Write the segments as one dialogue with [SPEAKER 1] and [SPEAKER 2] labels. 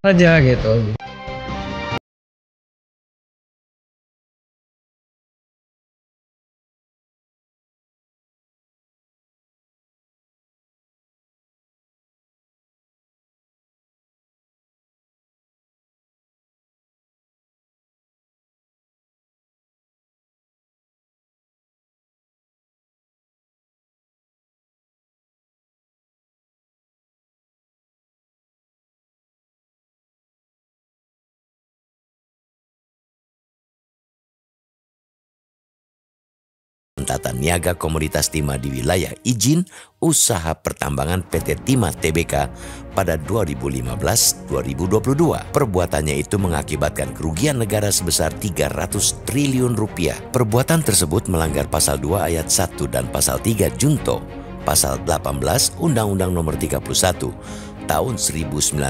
[SPEAKER 1] aja gitu.
[SPEAKER 2] Tata Niaga Komoditas Timah di wilayah izin usaha pertambangan PT Timah Tbk pada 2015-2022. Perbuatannya itu mengakibatkan kerugian negara sebesar 300 triliun rupiah. Perbuatan tersebut melanggar pasal 2 ayat 1 dan pasal 3 Junto, pasal 18 Undang-Undang Nomor 31 tahun 1999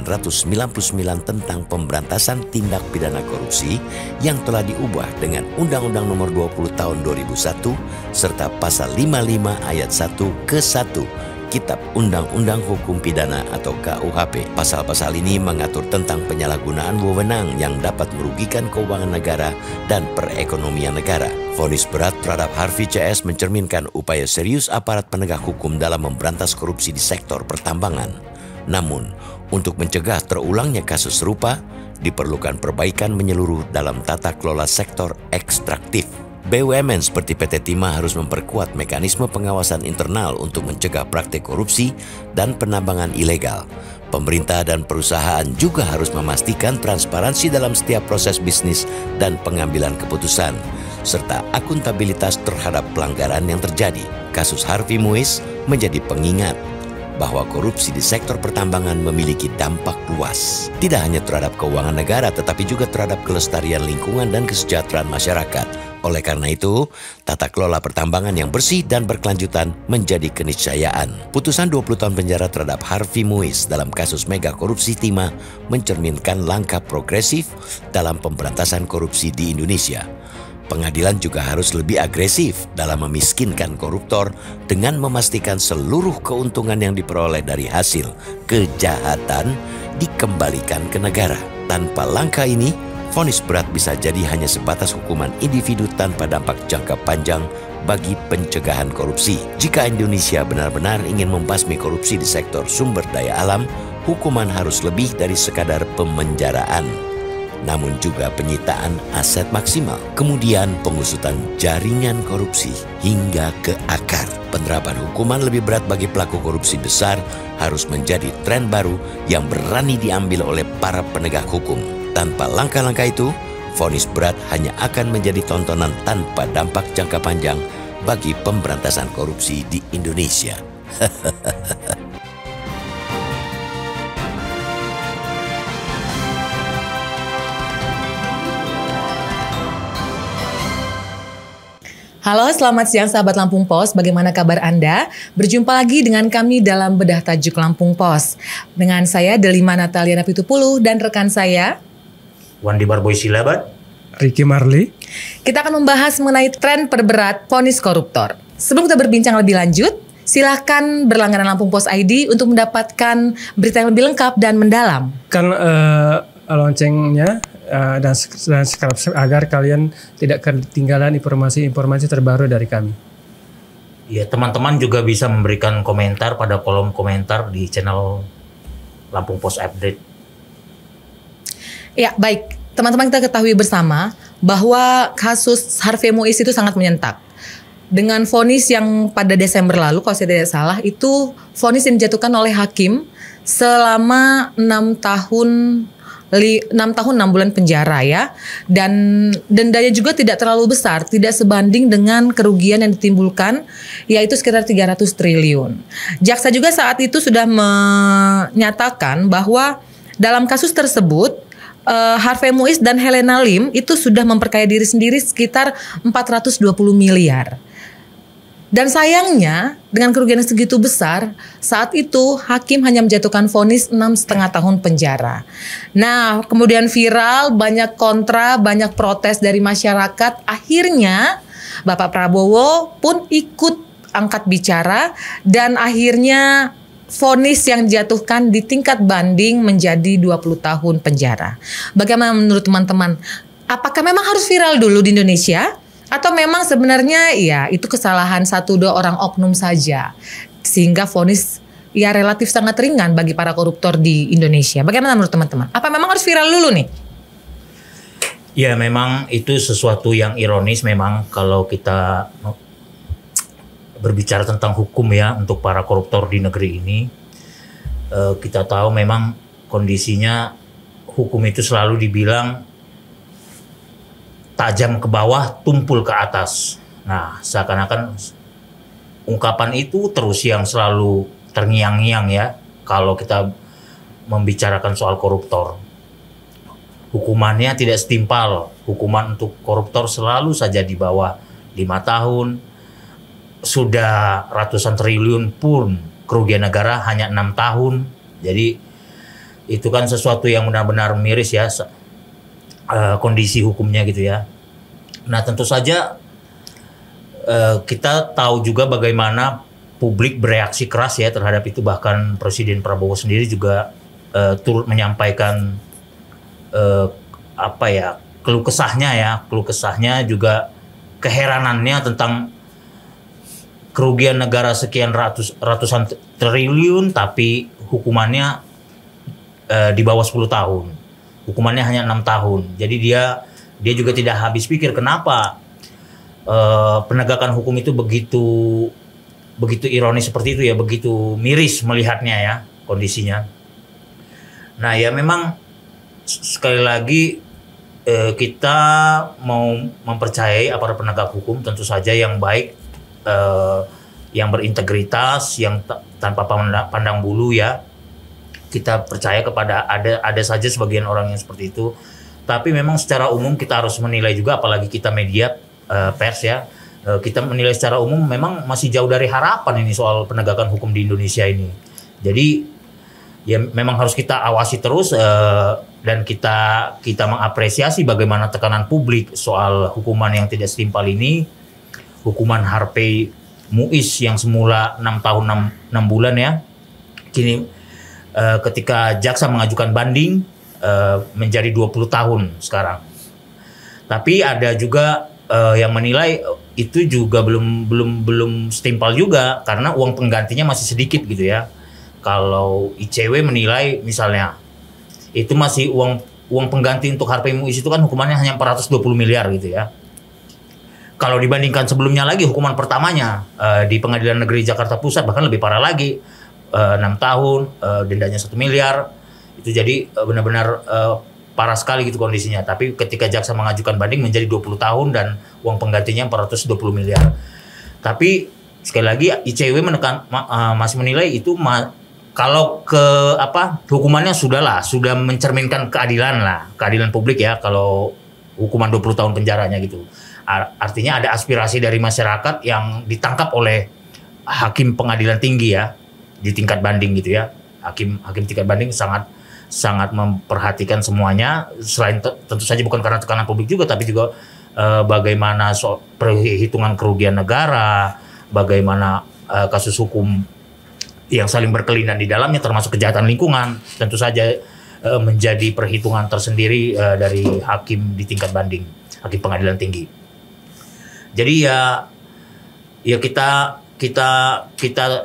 [SPEAKER 2] tentang pemberantasan tindak pidana korupsi yang telah diubah dengan Undang-Undang Nomor 20 tahun 2001 serta pasal 55 ayat 1 ke 1 Kitab Undang-Undang Hukum Pidana atau KUHP. Pasal-pasal ini mengatur tentang penyalahgunaan wewenang yang dapat merugikan keuangan negara dan perekonomian negara. Vonis berat terhadap Harvey CS mencerminkan upaya serius aparat penegak hukum dalam memberantas korupsi di sektor pertambangan. Namun, untuk mencegah terulangnya kasus serupa, diperlukan perbaikan menyeluruh dalam tata kelola sektor ekstraktif. BUMN seperti PT Timah harus memperkuat mekanisme pengawasan internal untuk mencegah praktik korupsi dan penambangan ilegal. Pemerintah dan perusahaan juga harus memastikan transparansi dalam setiap proses bisnis dan pengambilan keputusan, serta akuntabilitas terhadap pelanggaran yang terjadi. Kasus Harvey Muiz menjadi pengingat bahwa korupsi di sektor pertambangan memiliki dampak luas. Tidak hanya terhadap keuangan negara, tetapi juga terhadap kelestarian lingkungan dan kesejahteraan masyarakat. Oleh karena itu, tata kelola pertambangan yang bersih dan berkelanjutan menjadi keniscayaan. Putusan 20 tahun penjara terhadap Harvey Muiz dalam kasus mega korupsi timah mencerminkan langkah progresif dalam pemberantasan korupsi di Indonesia. Pengadilan juga harus lebih agresif dalam memiskinkan koruptor dengan memastikan seluruh keuntungan yang diperoleh dari hasil kejahatan dikembalikan ke negara. Tanpa langkah ini, vonis berat bisa jadi hanya sebatas hukuman individu tanpa dampak jangka panjang bagi pencegahan korupsi. Jika Indonesia benar-benar ingin membasmi korupsi di sektor sumber daya alam, hukuman harus lebih dari sekadar pemenjaraan, namun juga penyitaan aset maksimal, kemudian pengusutan jaringan korupsi hingga ke akar. Penerapan hukuman lebih berat bagi pelaku korupsi besar harus menjadi tren baru yang berani diambil oleh para penegak hukum. Tanpa langkah-langkah itu, vonis berat hanya akan menjadi tontonan tanpa dampak jangka panjang bagi pemberantasan korupsi di Indonesia.
[SPEAKER 3] Halo, selamat siang sahabat Lampung Pos. Bagaimana kabar Anda? Berjumpa lagi dengan kami dalam Bedah Tajuk Lampung Pos. Dengan saya Delima Nataliana Pitupulu dan rekan saya
[SPEAKER 4] Wandi Barboy Silabat,
[SPEAKER 1] Ricky Marley.
[SPEAKER 3] Kita akan membahas mengenai tren perberat vonis koruptor. Sebelum kita berbincang lebih lanjut, silahkan berlangganan Lampung Pos ID untuk mendapatkan berita yang lebih lengkap dan mendalam.
[SPEAKER 1] Kan loncengnya dan subscribe agar kalian tidak ketinggalan informasi-informasi terbaru dari kami.
[SPEAKER 4] ya teman-teman juga bisa memberikan komentar pada kolom komentar di channel Lampung Pos Update.
[SPEAKER 3] Ya, baik. Teman-teman, kita ketahui bersama bahwa kasus Harvey Muiz itu sangat menyentak. Dengan vonis yang pada Desember lalu, kalau saya tidak salah, itu vonis yang dijatuhkan oleh hakim selama 6 tahun 6 bulan penjara ya. Dan dendanya juga tidak terlalu besar, tidak sebanding dengan kerugian yang ditimbulkan, yaitu sekitar 300 triliun. Jaksa juga saat itu sudah menyatakan bahwa dalam kasus tersebut Harvey Muiz dan Helena Lim itu sudah memperkaya diri sendiri sekitar 420 miliar. Dan sayangnya dengan kerugian yang segitu besar, saat itu hakim hanya menjatuhkan vonis 6,5 tahun penjara. Nah, kemudian viral, banyak kontra, banyak protes dari masyarakat. Akhirnya Bapak Prabowo pun ikut angkat bicara dan akhirnya vonis yang dijatuhkan di tingkat banding menjadi 20 tahun penjara. Bagaimana menurut teman-teman? Apakah memang harus viral dulu di Indonesia? Atau memang sebenarnya ya itu kesalahan 1-2 orang oknum saja? Sehingga vonis ya relatif sangat ringan bagi para koruptor di Indonesia. Bagaimana menurut teman-teman? Apa memang harus viral dulu nih?
[SPEAKER 4] Ya memang itu sesuatu yang ironis memang kalau kita berbicara tentang hukum ya untuk para koruptor di negeri ini. Kita tahu memang kondisinya hukum itu selalu dibilang tajam ke bawah, tumpul ke atas. Nah, seakan-akan ungkapan itu terus yang selalu terngiang-ngiang ya kalau kita membicarakan soal koruptor. Hukumannya tidak setimpal. Hukuman untuk koruptor selalu saja di bawah 5 tahun. Sudah ratusan triliun pun kerugian negara hanya 6 tahun. Jadi itu kan sesuatu yang benar-benar miris ya. Kondisi hukumnya gitu ya. Nah tentu saja kita tahu juga bagaimana publik bereaksi keras ya terhadap itu, bahkan Presiden Prabowo sendiri juga turut menyampaikan keluh kesahnya juga keheranannya tentang kerugian negara sekian ratusan triliun tapi hukumannya di bawah 10 tahun. Hukumannya hanya 6 tahun. Jadi dia juga tidak habis pikir kenapa penegakan hukum itu begitu ironis seperti itu ya, begitu miris melihatnya ya kondisinya. Nah ya memang sekali lagi kita mau mempercayai aparat penegak hukum tentu saja yang baik, yang berintegritas, yang tanpa pandang bulu ya. Kita percaya kepada ada saja sebagian orang yang seperti itu. Tapi memang secara umum kita harus menilai juga, apalagi kita media pers ya. Kita menilai secara umum memang masih jauh dari harapan ini soal penegakan hukum di Indonesia ini. Jadi ya memang harus kita awasi terus dan kita mengapresiasi bagaimana tekanan publik soal hukuman yang tidak setimpal ini. Hukuman Harvey Muiz yang semula 6 tahun 6 bulan ya. Kini ketika jaksa mengajukan banding menjadi 20 tahun sekarang. Tapi ada juga yang menilai itu juga belum setimpal juga karena uang penggantinya masih sedikit gitu ya. Kalau ICW menilai misalnya itu masih uang pengganti untuk Harvey Muiz itu kan hukumannya hanya 420 miliar gitu ya. Kalau dibandingkan sebelumnya lagi hukuman pertamanya di Pengadilan Negeri Jakarta Pusat bahkan lebih parah lagi, 6 tahun, dendanya 1 miliar. Itu jadi benar-benar parah sekali gitu kondisinya. Tapi ketika jaksa mengajukan banding menjadi 20 tahun dan uang penggantinya 420 miliar. Tapi sekali lagi ICW masih menilai itu kalau hukumannya sudah mencerminkan keadilan publik ya kalau hukuman 20 tahun penjaranya gitu. Artinya ada aspirasi dari masyarakat yang ditangkap oleh hakim pengadilan tinggi ya di tingkat banding gitu ya. Hakim tingkat banding sangat memperhatikan semuanya, selain tentu saja bukan karena tekanan publik juga tapi juga bagaimana perhitungan kerugian negara, bagaimana kasus hukum yang saling berkelainan di dalamnya termasuk kejahatan lingkungan tentu saja menjadi perhitungan tersendiri dari hakim di tingkat banding, hakim pengadilan tinggi. Jadi ya kita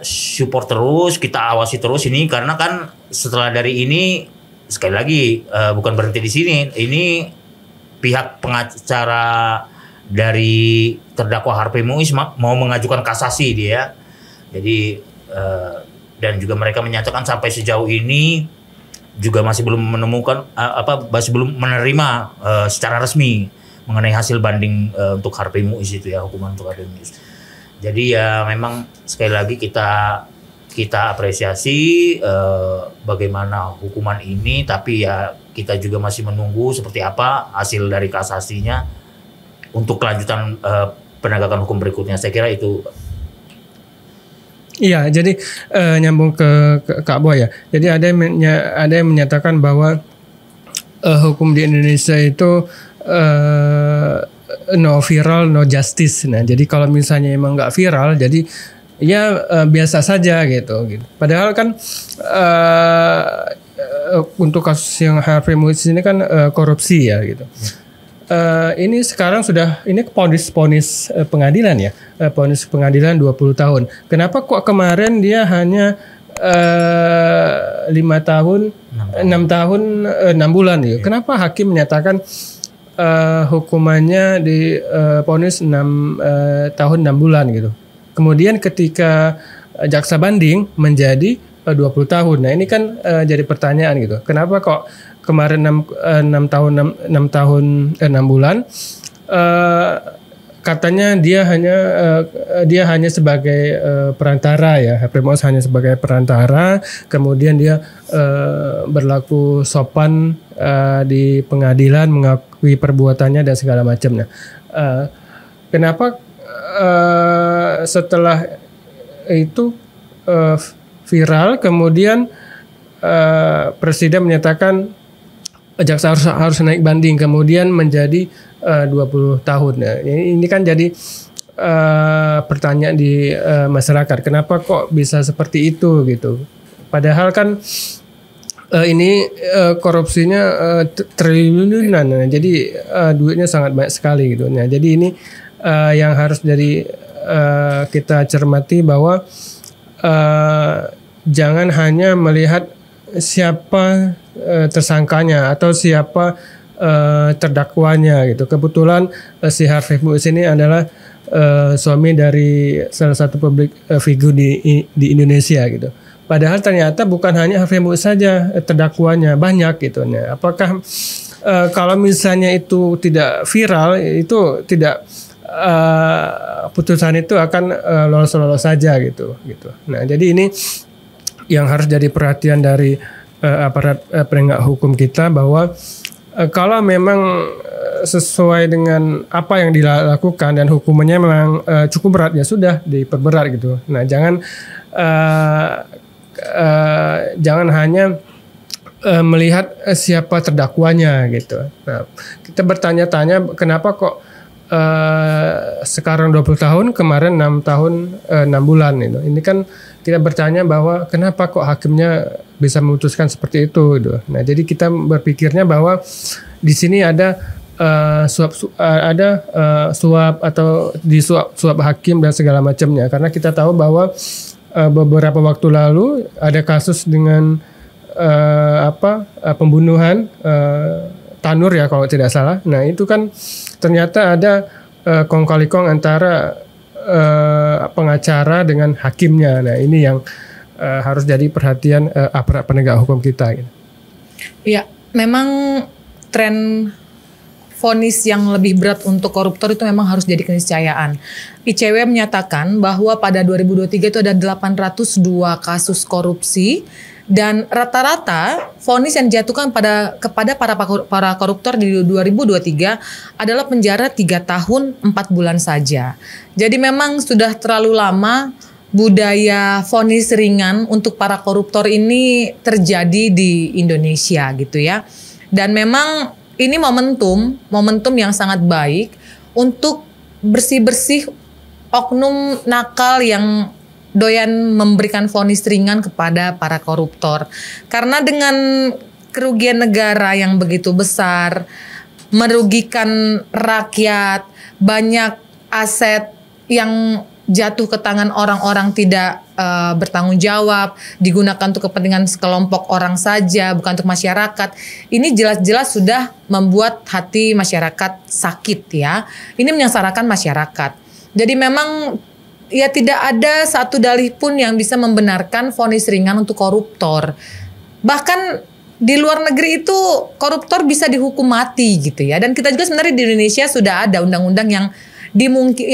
[SPEAKER 4] support terus, kita awasi terus ini karena kan setelah dari ini sekali lagi bukan berhenti di sini. Ini pihak pengacara dari terdakwa Harvey Muiz mau mengajukan kasasi dia. Jadi dan juga mereka menyatakan sampai sejauh ini juga masih belum menemukan masih belum menerima secara resmi mengenai hasil banding untuk Harvey Muiz itu ya, hukuman untuk Harvey Muiz. Jadi ya memang sekali lagi kita apresiasi bagaimana hukuman ini, tapi ya kita juga masih menunggu seperti apa hasil dari kasasinya untuk kelanjutan penegakan hukum berikutnya. Saya kira itu.
[SPEAKER 1] Iya, jadi nyambung ke Kak Boy ya. Jadi ada yang menyatakan bahwa hukum di Indonesia itu no viral no justice. Nah, jadi kalau misalnya emang nggak viral, jadi ya biasa saja gitu. Padahal kan untuk kasus yang Harvey Weinstein ini kan korupsi ya gitu. Ini sekarang sudah ini vonis pengadilan ya, vonis pengadilan 20 tahun. Kenapa kok kemarin dia hanya 5 tahun, 6 tahun, 6 bulan gitu? Kenapa hakim menyatakan hukumannya di vonis 6 tahun 6 bulan gitu? Kemudian ketika jaksa banding menjadi 20 tahun. Nah, ini kan jadi pertanyaan gitu. Kenapa kok kemarin 6 tahun 6 bulan katanya dia hanya sebagai perantara ya. Harvey Weinstein hanya sebagai perantara, kemudian dia berlaku sopan di pengadilan, mengakui perbuatannya dan segala macam. Nah, kenapa setelah itu viral, kemudian presiden menyatakan jaksa harus naik banding, kemudian menjadi 20 tahun. Nah, ini kan jadi pertanyaan di masyarakat, kenapa kok bisa seperti itu gitu? Padahal kan ini korupsinya triliunan, jadi duitnya sangat banyak sekali gitu. Nah, jadi ini yang harus dari kita cermati bahwa jangan hanya melihat siapa tersangkanya atau siapa terdakwanya gitu. Kebetulan si Harvey Weinstein ini adalah suami dari salah satu public figure di Indonesia gitu. Padahal ternyata bukan hanya Harvey Weinstein saja terdakwanya, banyak gitu. Nah, apakah kalau misalnya itu tidak viral, itu tidak putusan itu akan lolos saja gitu. Nah, jadi ini yang harus jadi perhatian dari aparat penegak hukum kita, bahwa kalau memang sesuai dengan apa yang dilakukan dan hukumannya memang cukup berat, ya sudah diperberat gitu. Nah, jangan hanya melihat siapa terdakwanya gitu. Nah, kita bertanya-tanya kenapa kok sekarang 20 tahun, kemarin 6 tahun 6 bulan gitu. Ini kan kita bertanya bahwa kenapa kok hakimnya bisa memutuskan seperti itu gitu. Nah, jadi kita berpikirnya bahwa di sini ada suap atau disuap hakim dan segala macamnya, karena kita tahu bahwa beberapa waktu lalu ada kasus dengan pembunuhan Tanur ya kalau tidak salah. Nah, itu kan ternyata ada kong kali kong antara pengacara dengan hakimnya. Nah, ini yang harus jadi perhatian aparat penegak hukum kita.
[SPEAKER 3] Ya, memang tren vonis yang lebih berat untuk koruptor itu memang harus jadi keniscayaan. ICW menyatakan bahwa pada 2023 itu ada 802 kasus korupsi, dan rata-rata vonis yang dijatuhkan kepada para koruptor di 2023 adalah penjara 3 tahun 4 bulan saja. Jadi memang sudah terlalu lama budaya vonis ringan untuk para koruptor ini terjadi di Indonesia gitu ya. Dan memang ini momentum yang sangat baik untuk bersih-bersih oknum nakal yang doyan memberikan vonis ringan kepada para koruptor. Karena dengan kerugian negara yang begitu besar, merugikan rakyat, banyak aset yang jatuh ke tangan orang-orang tidak bertanggung jawab, digunakan untuk kepentingan sekelompok orang saja, bukan untuk masyarakat. Ini jelas-jelas sudah membuat hati masyarakat sakit ya. Ini menyengsarakan masyarakat. Jadi memang ya tidak ada satu dalih pun yang bisa membenarkan vonis ringan untuk koruptor. Bahkan di luar negeri itu koruptor bisa dihukum mati gitu ya. Dan kita juga sebenarnya di Indonesia sudah ada undang-undang yang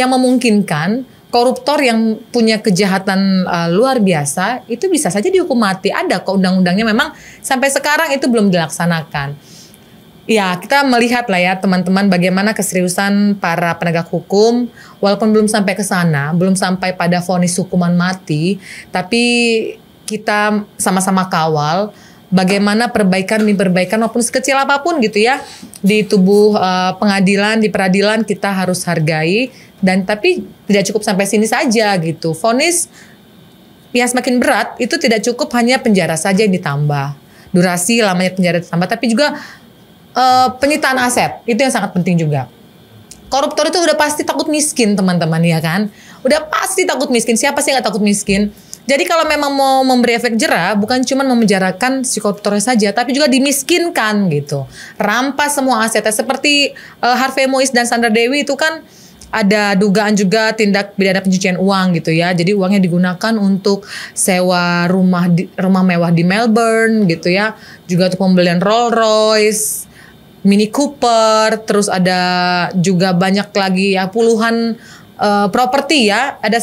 [SPEAKER 3] memungkinkan koruptor yang punya kejahatan luar biasa itu bisa saja dihukum mati. Ada kok undang-undangnya, memang sampai sekarang itu belum dilaksanakan. Ya, kita melihat lah ya teman-teman bagaimana keseriusan para penegak hukum, walaupun belum sampai ke sana, belum sampai pada vonis hukuman mati, tapi kita sama-sama kawal bagaimana perbaikan demi perbaikan maupun sekecil apapun gitu ya di tubuh pengadilan, di peradilan kita harus hargai. Dan tapi tidak cukup sampai sini saja gitu. Vonis yang semakin berat itu tidak cukup hanya penjara saja yang ditambah, durasi lamanya penjara ditambah, tapi juga penyitaan aset itu yang sangat penting juga. Koruptor itu udah pasti takut miskin teman-teman ya kan, udah pasti takut miskin. Siapa sih yang gak takut miskin? Jadi kalau memang mau memberi efek jera, bukan cuma memenjarakan si koruptornya saja, tapi juga dimiskinkan gitu. Rampas semua asetnya seperti Harvey Mois dan Sandra Dewi itu kan ada dugaan juga tindak pidana pencucian uang gitu ya. Jadi uangnya digunakan untuk sewa rumah mewah di Melbourne gitu ya. Juga untuk pembelian Rolls Royce, Mini Cooper, terus ada juga banyak lagi ya puluhan properti ya. Ada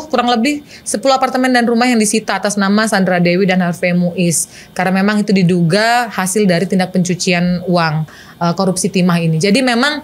[SPEAKER 3] kurang lebih 10 apartemen dan rumah yang disita atas nama Sandra Dewi dan Harvey Mois. Karena memang itu diduga hasil dari tindak pencucian uang, korupsi timah ini. Jadi memang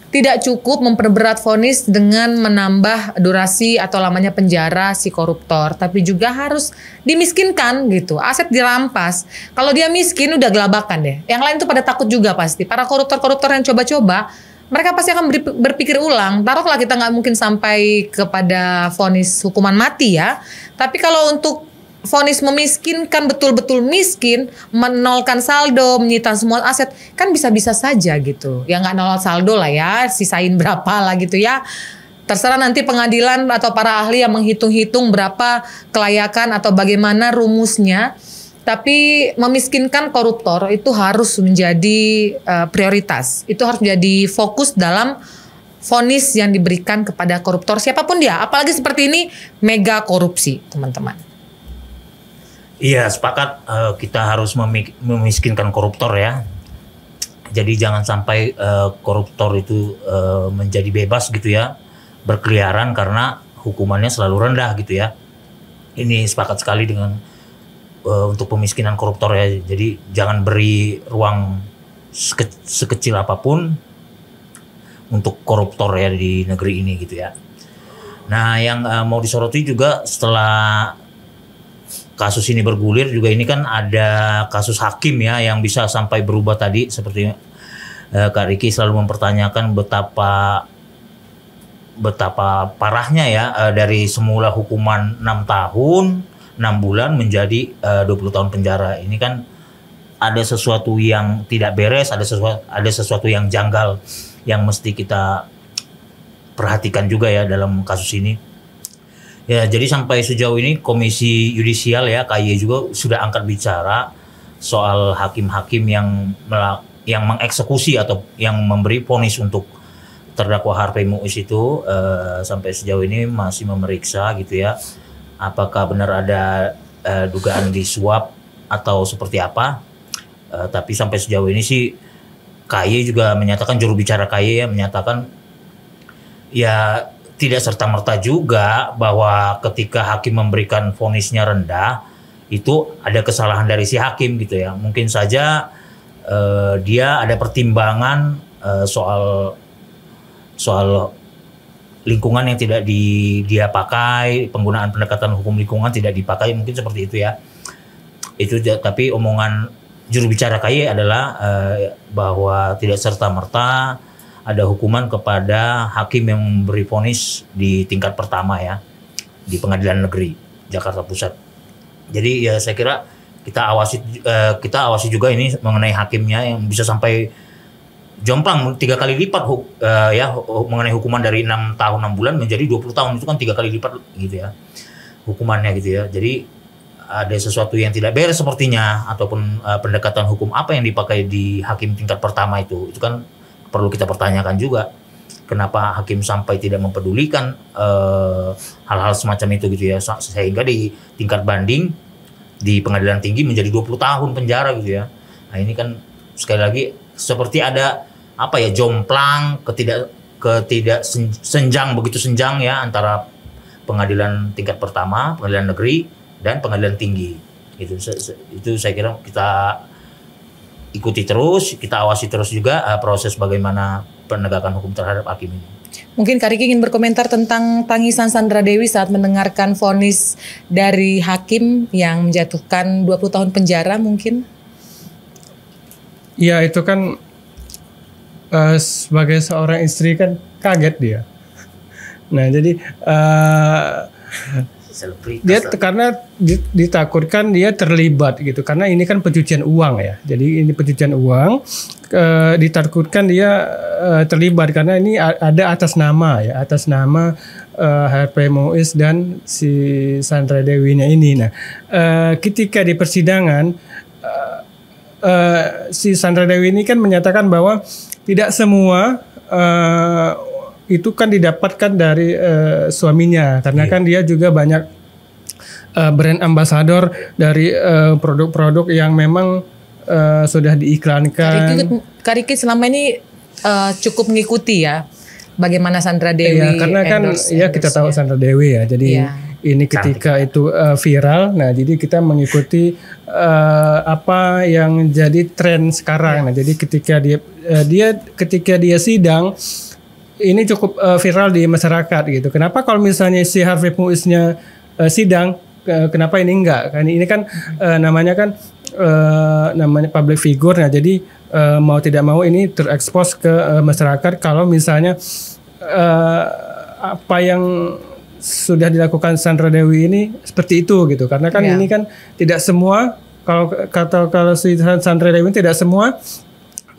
[SPEAKER 3] tidak cukup memperberat vonis dengan menambah durasi atau lamanya penjara si koruptor, tapi juga harus dimiskinkan gitu, aset dirampas. Kalau dia miskin udah gelabakan deh. Yang lain tuh pada takut juga pasti. Para koruptor-koruptor yang coba-coba, mereka pasti akan berpikir ulang. Taruhlah kita nggak mungkin sampai kepada vonis hukuman mati ya. Tapi kalau untuk vonis memiskinkan, betul-betul miskin, menolkan saldo, menyita semua aset, kan bisa-bisa saja gitu. Ya nggak nol saldo lah ya, sisain berapa lah gitu ya. Terserah nanti pengadilan atau para ahli yang menghitung-hitung berapa kelayakan atau bagaimana rumusnya. Tapi memiskinkan koruptor itu harus menjadi prioritas. Itu harus menjadi fokus dalam vonis yang diberikan kepada koruptor siapapun dia. Apalagi seperti ini mega korupsi, teman-teman.
[SPEAKER 4] Iya, sepakat, kita harus memiskinkan koruptor ya. Jadi jangan sampai koruptor itu menjadi bebas gitu ya, berkeliaran karena hukumannya selalu rendah gitu ya. Ini sepakat sekali dengan untuk pemiskinan koruptor ya. Jadi jangan beri ruang sekecil apapun untuk koruptor ya di negeri ini gitu ya. Nah, yang mau disoroti juga setelah kasus ini bergulir juga, ini kan ada kasus hakim ya yang bisa sampai berubah tadi, seperti Kak Riki selalu mempertanyakan betapa parahnya ya, dari semula hukuman 6 tahun 6 bulan menjadi 20 tahun penjara. Ini kan ada sesuatu yang tidak beres, ada sesuatu yang janggal yang mesti kita perhatikan juga ya dalam kasus ini. Ya, jadi sampai sejauh ini Komisi Yudisial ya, KY juga sudah angkat bicara soal hakim-hakim yang mengeksekusi atau yang memberi vonis untuk terdakwa Harvey Mois itu. Sampai sejauh ini masih memeriksa gitu ya, apakah benar ada dugaan disuap atau seperti apa. Tapi sampai sejauh ini sih KY juga menyatakan, juru bicara KY ya menyatakan ya tidak serta-merta juga bahwa ketika hakim memberikan vonisnya rendah itu ada kesalahan dari si hakim gitu ya. Mungkin saja dia ada pertimbangan soal lingkungan yang tidak dia pakai, penggunaan pendekatan hukum lingkungan tidak dipakai, mungkin seperti itu ya. Itu tapi omongan juru bicara KY adalah bahwa tidak serta-merta ada hukuman kepada hakim yang memberi vonis di tingkat pertama ya, di Pengadilan Negeri Jakarta Pusat. Jadi ya saya kira kita awasi juga ini mengenai hakimnya yang bisa sampai jomplang 3 kali lipat mengenai hukuman dari 6 tahun 6 bulan menjadi 20 tahun, itu kan 3 kali lipat gitu ya hukumannya gitu ya. Jadi ada sesuatu yang tidak beres sepertinya, ataupun pendekatan hukum apa yang dipakai di hakim tingkat pertama itu kan perlu kita pertanyakan juga. Kenapa hakim sampai tidak mempedulikan hal-hal semacam itu gitu ya, sehingga di tingkat banding di pengadilan tinggi menjadi 20 tahun penjara gitu ya. Nah ini kan sekali lagi seperti ada jomplang, ketidak senjang, begitu senjang ya antara pengadilan tingkat pertama, pengadilan negeri dan pengadilan tinggi. Itu saya kira kita ikuti terus, kita awasi terus juga proses bagaimana penegakan hukum terhadap hakim ini.
[SPEAKER 3] Mungkin Kak Riki ingin berkomentar tentang tangisan Sandra Dewi saat mendengarkan vonis dari hakim yang menjatuhkan 20 tahun penjara mungkin?
[SPEAKER 1] Ya itu kan sebagai seorang istri kan kaget dia. Nah jadi dia karena ditakutkan dia terlibat gitu, karena ini kan pencucian uang ya. Jadi ini pencucian uang, ditakutkan dia terlibat karena ini ada atas nama Harvey Mois dan si Sandra Dewi-nya ini. Nah ketika di persidangan si Sandra Dewi ini kan menyatakan bahwa tidak semua itu kan didapatkan dari suaminya, karena kan dia juga banyak brand ambassador dari produk-produk yang memang sudah diiklankan.
[SPEAKER 3] Kak Riki selama ini cukup mengikuti ya bagaimana Sandra Dewi.
[SPEAKER 1] Ya, karena kan kita tahu Sandra Dewi ya, jadi ini ketika itu viral, nah jadi kita mengikuti apa yang jadi tren sekarang. Nah jadi ketika dia sidang ini cukup viral di masyarakat gitu. Kenapa kalau misalnya si Harvey Mois-nya sidang, kenapa ini enggak? Kan ini kan namanya public figure. Nah jadi mau tidak mau ini terekspos ke masyarakat kalau misalnya apa yang sudah dilakukan Sandra Dewi ini seperti itu gitu. Karena kan ini kan tidak semua, kalau si Sandra Dewi tidak semua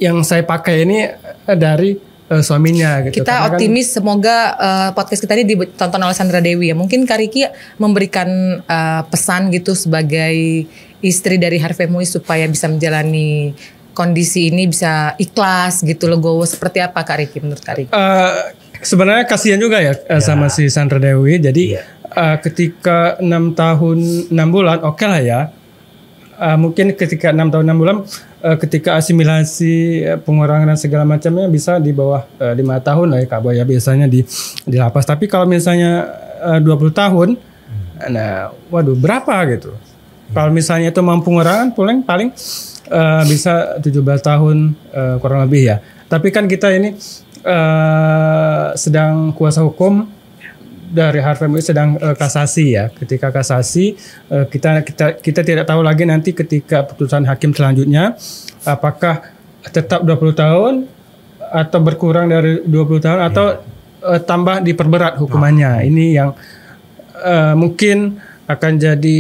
[SPEAKER 1] yang saya pakai ini dari suaminya gitu.
[SPEAKER 3] Kita optimis semoga podcast kita ini ditonton oleh Sandra Dewi ya. Mungkin Kak Riki memberikan pesan gitu sebagai istri dari Harvey Mois supaya bisa menjalani kondisi ini bisa ikhlas gitu, legowo. Seperti apa Kak Riki menurut Kak Riki?
[SPEAKER 1] Sebenarnya kasihan juga ya sama si Sandra Dewi. Jadi ketika 6 tahun 6 bulan oke lah ya. Mungkin ketika 6 tahun 6 bulan ketika asimilasi pengurangan dan segala macamnya bisa di bawah 5 tahun lah ya Kak Boy ya, biasanya di lapas. Tapi kalau misalnya 20 tahun, nah waduh berapa gitu. Kalau misalnya itu mampu pengurangan paling bisa 17 tahun kurang lebih ya. Tapi kan kita ini sedang kuasa hukum dari Harvey Mois sedang kasasi ya. Ketika kasasi kita tidak tahu lagi nanti ketika putusan hakim selanjutnya apakah tetap 20 tahun atau berkurang dari 20 tahun atau tambah diperberat hukumannya. Ini yang mungkin akan jadi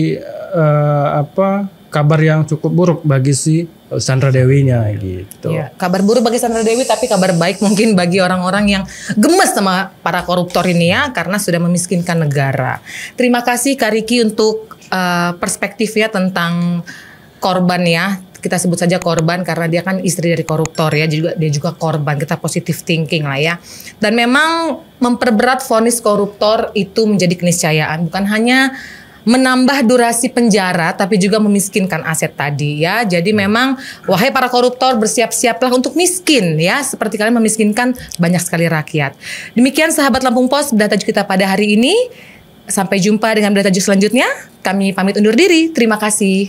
[SPEAKER 1] kabar yang cukup buruk bagi si Sandra Dewi-nya gitu.
[SPEAKER 3] Ya, kabar buruk bagi Sandra Dewi, tapi kabar baik mungkin bagi orang-orang yang gemes sama para koruptor ini ya, karena sudah memiskinkan negara. Terima kasih Kak Riki untuk perspektifnya tentang korban ya. Kita sebut saja korban karena dia kan istri dari koruptor ya, dia juga korban. Kita positive thinking lah ya. Dan memang memperberat vonis koruptor itu menjadi keniscayaan, bukan hanya menambah durasi penjara tapi juga memiskinkan aset tadi ya. Jadi memang wahai para koruptor, bersiap-siaplah untuk miskin ya, seperti kalian memiskinkan banyak sekali rakyat. Demikian sahabat Lampung Pos berita tajuk kita pada hari ini. Sampai jumpa dengan berita tajuk selanjutnya. Kami pamit undur diri. Terima kasih.